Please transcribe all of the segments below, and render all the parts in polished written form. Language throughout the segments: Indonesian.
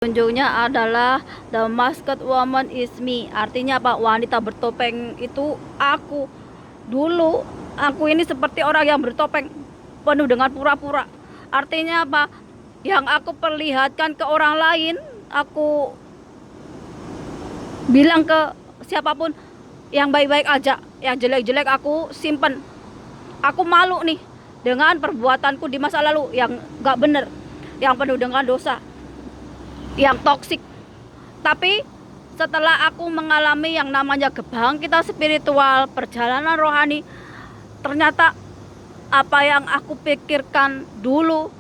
Tunjuknya adalah the masked woman is me. Artinya apa? Wanita bertopeng itu aku. Dulu aku ini seperti orang yang bertopeng, penuh dengan pura-pura. Artinya apa? Yang aku perlihatkan ke orang lain, aku bilang ke siapapun yang baik-baik aja, yang jelek-jelek aku simpen. Aku malu nih dengan perbuatanku di masa lalu yang gak bener, yang penuh dengan dosa, yang toksik. Tapi setelah aku mengalami yang namanya kebangkitan spiritual, perjalanan rohani, ternyata apa yang aku pikirkan dulu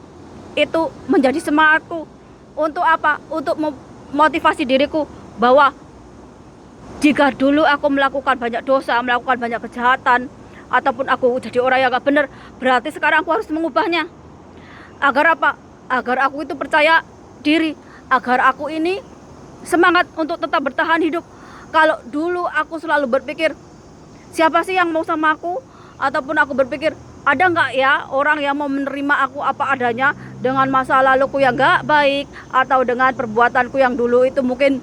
itu menjadi semangatku. Untuk apa? Untuk memotivasi diriku bahwa jika dulu aku melakukan banyak dosa, melakukan banyak kejahatan, ataupun aku jadi orang yang gak bener, berarti sekarang aku harus mengubahnya. Agar apa? Agar aku itu percaya diri, agar aku ini semangat untuk tetap bertahan hidup. Kalau dulu aku selalu berpikir, siapa sih yang mau sama aku? Ataupun aku berpikir, ada nggak ya orang yang mau menerima aku apa adanya, dengan masa laluku yang gak baik, atau dengan perbuatanku yang dulu itu mungkin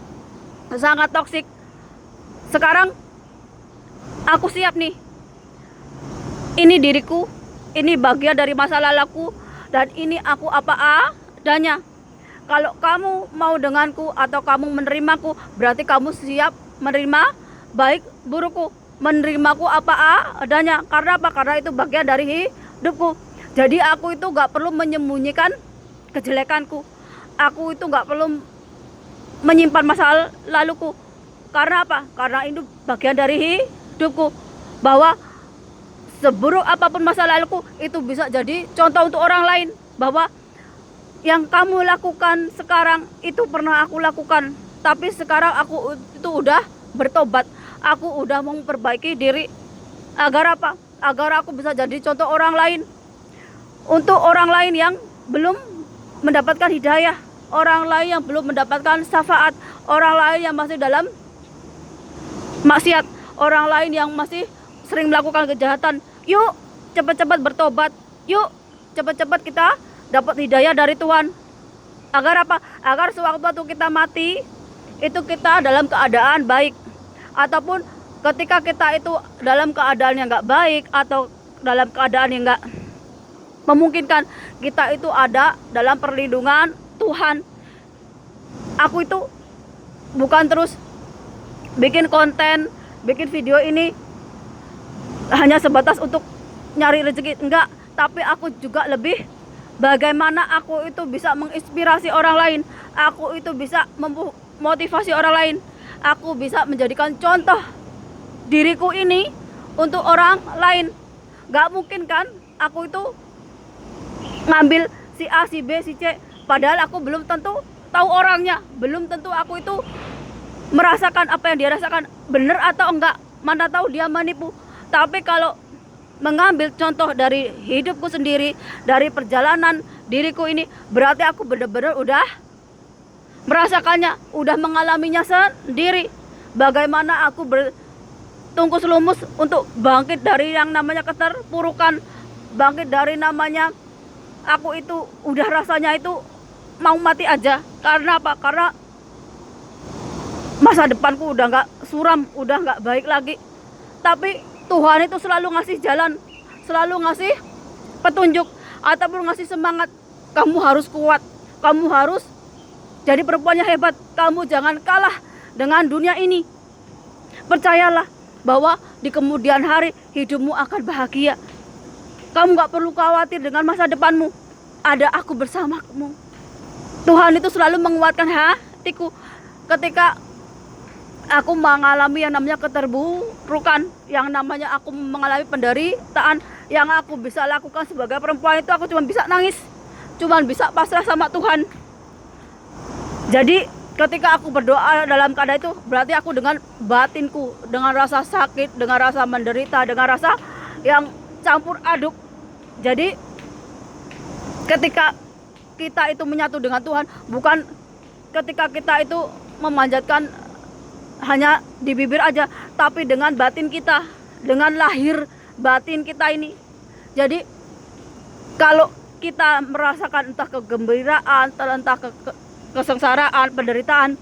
sangat toksik. Sekarang aku siap nih. Ini diriku, ini bagian dari masa laluku, dan ini aku apa adanya. Kalau kamu mau denganku atau kamu menerimaku, berarti kamu siap menerima baik burukku, menerimaku apa adanya. Karena apa? Karena itu bagian dari hidupku. Jadi aku itu gak perlu menyembunyikan kejelekanku. Aku itu gak perlu menyimpan masa laluku. Karena apa? Karena itu bagian dari hidupku. Bahwa seburuk apapun masa laluku, itu bisa jadi contoh untuk orang lain. Bahwa yang kamu lakukan sekarang itu pernah aku lakukan, tapi sekarang aku itu udah bertobat. Aku udah memperbaiki diri. Agar apa? Agar aku bisa jadi contoh orang lain. Untuk orang lain yang belum mendapatkan hidayah, orang lain yang belum mendapatkan syafaat, orang lain yang masih dalam maksiat, orang lain yang masih sering melakukan kejahatan. Yuk cepat-cepat bertobat. Yuk cepat-cepat kita dapat hidayah dari Tuhan. Agar apa? Agar sewaktu kita mati, itu kita dalam keadaan baik. Ataupun ketika kita itu dalam keadaan yang gak baik, atau dalam keadaan yang gak memungkinkan, kita itu ada dalam perlindungan Tuhan. Aku itu bukan terus bikin konten, bikin video ini hanya sebatas untuk nyari rezeki, enggak. Tapi aku juga lebih bagaimana aku itu bisa menginspirasi orang lain, aku itu bisa memotivasi orang lain, aku bisa menjadikan contoh diriku ini untuk orang lain. Gak mungkin kan aku itu ngambil si A, si B, si C, padahal aku belum tentu tahu orangnya, belum tentu aku itu merasakan apa yang dia rasakan, benar atau enggak, mana tahu dia menipu. Tapi kalau mengambil contoh dari hidupku sendiri, dari perjalanan diriku ini, berarti aku benar-benar udah merasakannya, udah mengalaminya sendiri. Bagaimana aku bertungkus lumus untuk bangkit dari yang namanya keterpurukan, bangkit dari namanya aku itu udah rasanya itu mau mati aja. Karena apa? Karena masa depanku udah gak suram, udah gak baik lagi. Tapi Tuhan itu selalu ngasih jalan, selalu ngasih petunjuk, ataupun ngasih semangat. Kamu harus kuat, kamu harus jadi perempuan yang hebat, kamu jangan kalah dengan dunia ini. Percayalah bahwa di kemudian hari hidupmu akan bahagia. Kamu gak perlu khawatir dengan masa depanmu, ada aku bersamamu. Tuhan itu selalu menguatkan hatiku ketika aku mengalami yang namanya keterburukan, yang namanya aku mengalami penderitaan. Yang aku bisa lakukan sebagai perempuan itu, aku cuma bisa nangis, cuma bisa pasrah sama Tuhan. Jadi ketika aku berdoa dalam keadaan itu, berarti aku dengan batinku, dengan rasa sakit, dengan rasa menderita, dengan rasa yang campur aduk. Jadi ketika kita itu menyatu dengan Tuhan, bukan ketika kita itu memanjatkan hanya di bibir aja, tapi dengan batin kita, dengan lahir batin kita ini. Jadi kalau kita merasakan entah kegembiraan, entah kesengsaraan, penderitaan.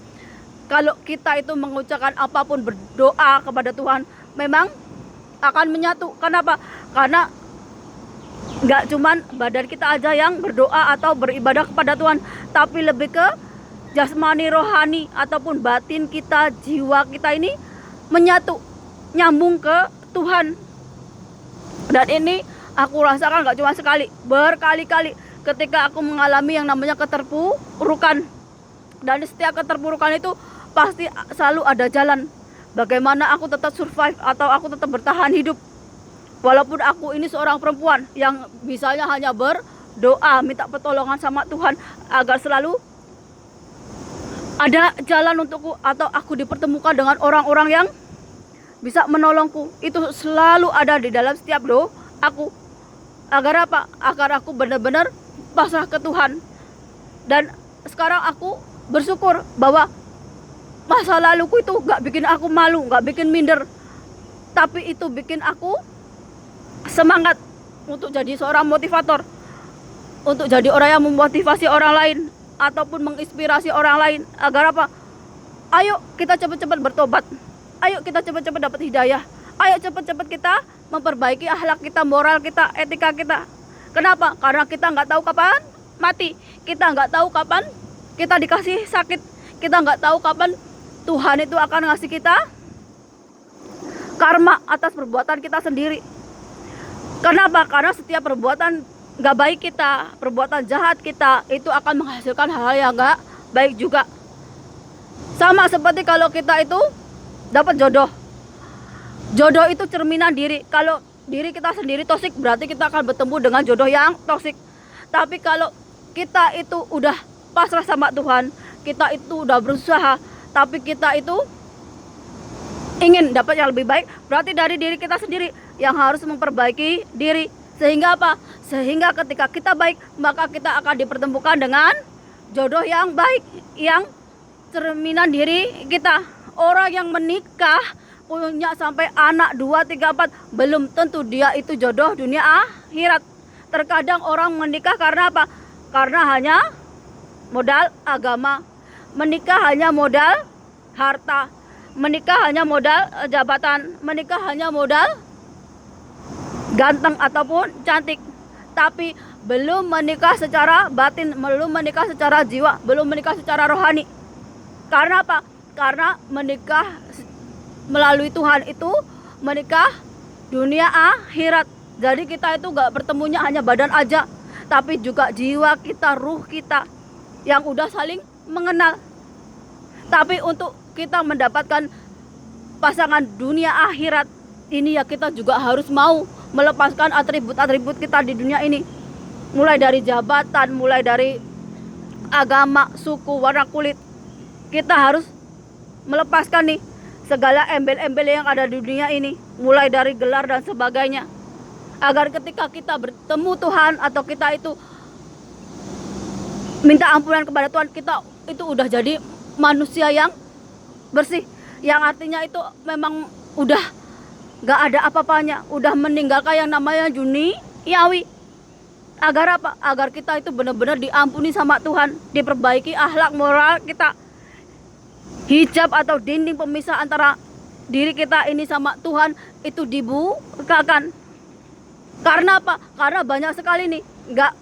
Kalau kita itu mengucapkan apapun, berdoa kepada Tuhan, memang akan menyatu. Kenapa? Karena nggak cuman badan kita aja yang berdoa atau beribadah kepada Tuhan, tapi lebih ke jasmani, rohani, ataupun batin kita, jiwa kita ini menyatu, nyambung ke Tuhan. Dan ini aku rasakan nggak cuma sekali, berkali-kali ketika aku mengalami yang namanya keterpurukan. Dan di setiap keterpurukan itu pasti selalu ada jalan bagaimana aku tetap survive atau aku tetap bertahan hidup. Walaupun aku ini seorang perempuan yang misalnya hanya berdoa, minta pertolongan sama Tuhan agar selalu ada jalan untukku, atau aku dipertemukan dengan orang-orang yang bisa menolongku. Itu selalu ada di dalam setiap doa aku. Agar apa? Agar aku benar-benar pasrah ke Tuhan. Dan sekarang aku bersyukur bahwa masa laluku itu gak bikin aku malu, gak bikin minder, tapi itu bikin aku semangat untuk jadi seorang motivator, untuk jadi orang yang memotivasi orang lain ataupun menginspirasi orang lain. Agar apa? Ayo kita cepat-cepat bertobat, ayo kita cepat-cepat dapat hidayah, ayo cepat-cepat kita memperbaiki akhlak kita, moral kita, etika kita. Kenapa? Karena kita nggak tahu kapan mati, kita nggak tahu kapan kita dikasih sakit, kita nggak tahu kapan Tuhan itu akan ngasih kita karma atas perbuatan kita sendiri. Kenapa? Karena setiap perbuatan gak baik kita, perbuatan jahat kita, itu akan menghasilkan hal-hal yang gak baik juga. Sama seperti kalau kita itu dapat jodoh. Jodoh itu cerminan diri. Kalau diri kita sendiri toksik, berarti kita akan bertemu dengan jodoh yang toksik. Tapi kalau kita itu udah pasrah sama Tuhan, kita itu udah berusaha, tapi kita itu ingin dapat yang lebih baik, berarti dari diri kita sendiri yang harus memperbaiki diri. Sehingga apa? Sehingga ketika kita baik, maka kita akan dipertemukan dengan jodoh yang baik, yang cerminan diri kita. Orang yang menikah punya sampai anak 2, 3, 4, belum tentu dia itu jodoh dunia akhirat. Terkadang orang menikah karena apa? Karena hanya modal agama, menikah hanya modal harta, menikah hanya modal jabatan, menikah hanya modal ganteng ataupun cantik, tapi belum menikah secara batin, belum menikah secara jiwa, belum menikah secara rohani. Karena apa? Karena menikah melalui Tuhan itu menikah dunia akhirat. Jadi kita itu gak bertemunya hanya badan aja, tapi juga jiwa kita, ruh kita yang udah saling mengenal. Tapi untuk kita mendapatkan pasangan dunia akhirat ini, ya kita juga harus mau melepaskan atribut-atribut kita di dunia ini. Mulai dari jabatan, mulai dari agama, suku, warna kulit. Kita harus melepaskan nih segala embel-embel yang ada di dunia ini, mulai dari gelar dan sebagainya. Agar ketika kita bertemu Tuhan atau kita itu minta ampunan kepada Tuhan, kita itu udah jadi manusia yang bersih, yang artinya itu memang udah gak ada apa-apanya, udah meninggalkan yang namanya duniawi. Agar apa? Agar kita itu benar-benar diampuni sama Tuhan, diperbaiki akhlak moral kita. Hijab atau dinding pemisah antara diri kita ini sama Tuhan itu dibukakan. Karena apa? Karena banyak sekali nih, gak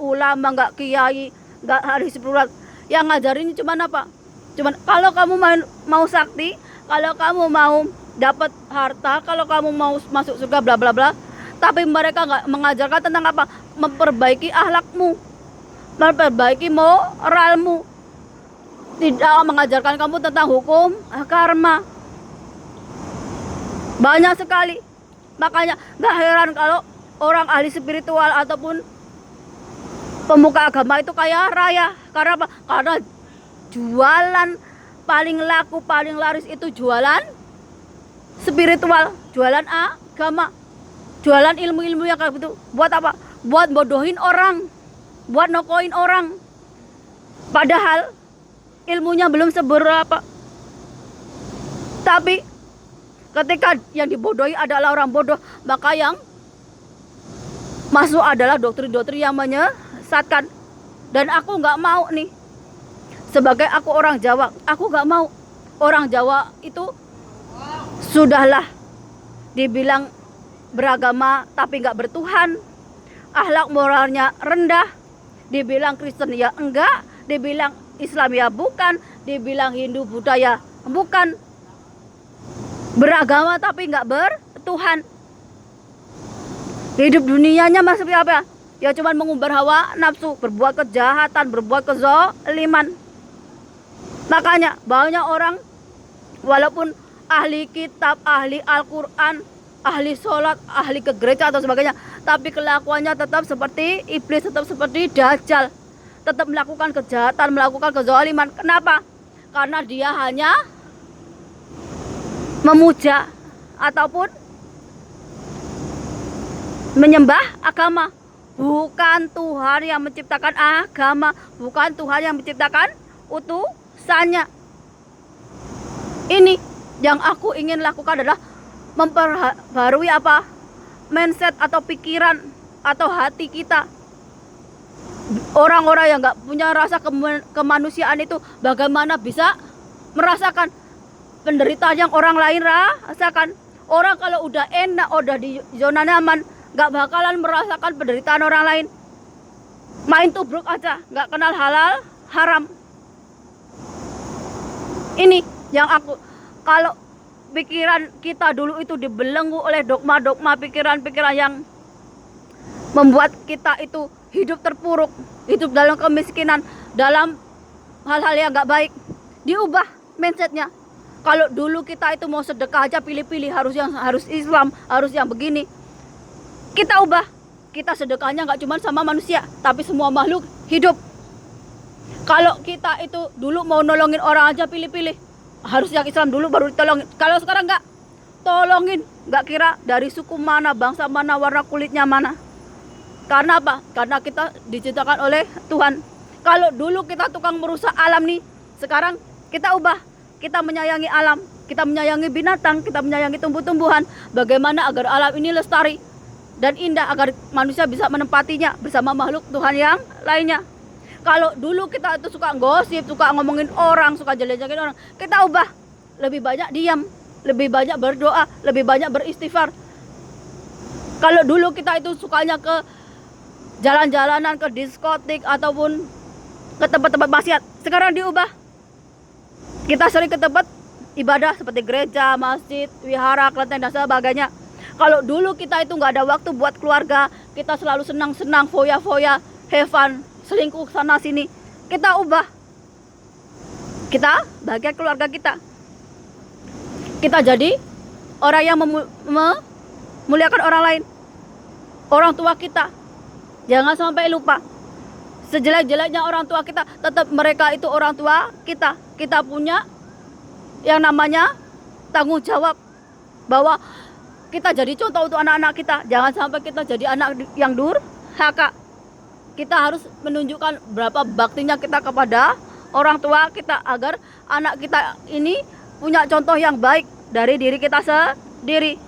ulama, gak kiai, gak hari sepuluh yang ngajarin cuman apa? Cuman kalau kamu mau sakti, kalau kamu mau dapat harta, kalau kamu mau masuk surga, bla bla bla. Tapi mereka nggak mengajarkan tentang apa? Memperbaiki akhlakmu, memperbaiki moralmu. Tidak mengajarkan kamu tentang hukum karma. Banyak sekali. Makanya nggak heran kalau orang ahli spiritual ataupun pemuka agama itu kaya raya. Karena apa? Karena jualan paling laku, paling laris itu jualan spiritual, jualan agama, jualan ilmu-ilmu yang kayak gitu. Buat apa? Buat bodohin orang, buat nokoin orang. Padahal ilmunya belum seberapa. Tapi ketika yang dibodohi adalah orang bodoh, maka yang masuk adalah doktrin-doktrin yang menyesatkan. Dan aku nggak mau nih Sebagai aku orang Jawa, aku gak mau. Orang Jawa itu sudahlah dibilang beragama tapi gak bertuhan, akhlak moralnya rendah, dibilang Kristen ya enggak, dibilang Islam ya bukan, dibilang Hindu Buddha ya bukan. Beragama tapi nggak bertuhan. Hidup dunianya masih apa? Ya cuman mengumbar hawa nafsu, berbuat kejahatan, berbuat kezaliman. Makanya banyak orang walaupun ahli kitab, ahli Al-Quran, ahli sholat, ahli ke gereja atau sebagainya, tapi kelakuannya tetap seperti iblis, tetap seperti dajjal, tetap melakukan kejahatan, melakukan kezaliman. Kenapa? Karena dia hanya memuja ataupun menyembah agama, bukan Tuhan yang menciptakan agama, bukan Tuhan yang menciptakan utusannya. Ini yang aku ingin lakukan adalah memperbarui apa? Mindset atau pikiran atau hati kita. Orang-orang yang nggak punya rasa kemanusiaan itu bagaimana bisa merasakan penderitaan yang orang lain rasakan. Orang kalau udah enak, udah di zona nyaman, nggak bakalan merasakan penderitaan orang lain. Main tubruk aja, nggak kenal halal haram. Ini yang aku, kalau pikiran kita dulu itu dibelenggu oleh dogma-dogma, pikiran-pikiran yang membuat kita itu hidup terpuruk, hidup dalam kemiskinan, dalam hal-hal yang nggak baik, diubah mindsetnya. Kalau dulu kita itu mau sedekah aja pilih-pilih, harus Islam, harus yang begini. Kita ubah, kita sedekahnya nggak cuma sama manusia, tapi semua makhluk hidup. Kalau kita itu dulu mau nolongin orang aja pilih-pilih, harus yang Islam dulu baru ditolongin. Kalau sekarang nggak, tolongin, nggak kira dari suku mana, bangsa mana, warna kulitnya mana. Karena apa? Karena kita diciptakan oleh Tuhan. Kalau dulu kita tukang merusak alam nih, sekarang kita ubah. Kita menyayangi alam, kita menyayangi binatang, kita menyayangi tumbuh-tumbuhan. Bagaimana agar alam ini lestari dan indah, agar manusia bisa menempatinya bersama makhluk Tuhan yang lainnya. Kalau dulu kita itu suka gosip, suka ngomongin orang, suka jelek-jelekin orang, kita ubah. Lebih banyak diam, lebih banyak berdoa, lebih banyak beristighfar. Kalau dulu kita itu sukanya ke jalan-jalanan, ke diskotik ataupun ke tempat-tempat maksiat, sekarang diubah. Kita sering ke tempat ibadah seperti gereja, masjid, wihara, kelenteng dan sebagainya. Kalau dulu kita itu nggak ada waktu buat keluarga, kita selalu senang-senang, foya-foya, have fun, selingkuh sana sini. Kita ubah. Kita bahagia keluarga kita. Kita jadi orang yang memuliakan orang lain. Orang tua kita. Jangan sampai lupa. Sejelek-jeleknya orang tua kita, tetap mereka itu orang tua kita. Kita punya yang namanya tanggung jawab, bahwa kita jadi contoh untuk anak-anak kita. Jangan sampai kita jadi anak yang durhaka. Kita harus menunjukkan berapa baktinya kita kepada orang tua kita, agar anak kita ini punya contoh yang baik dari diri kita sendiri.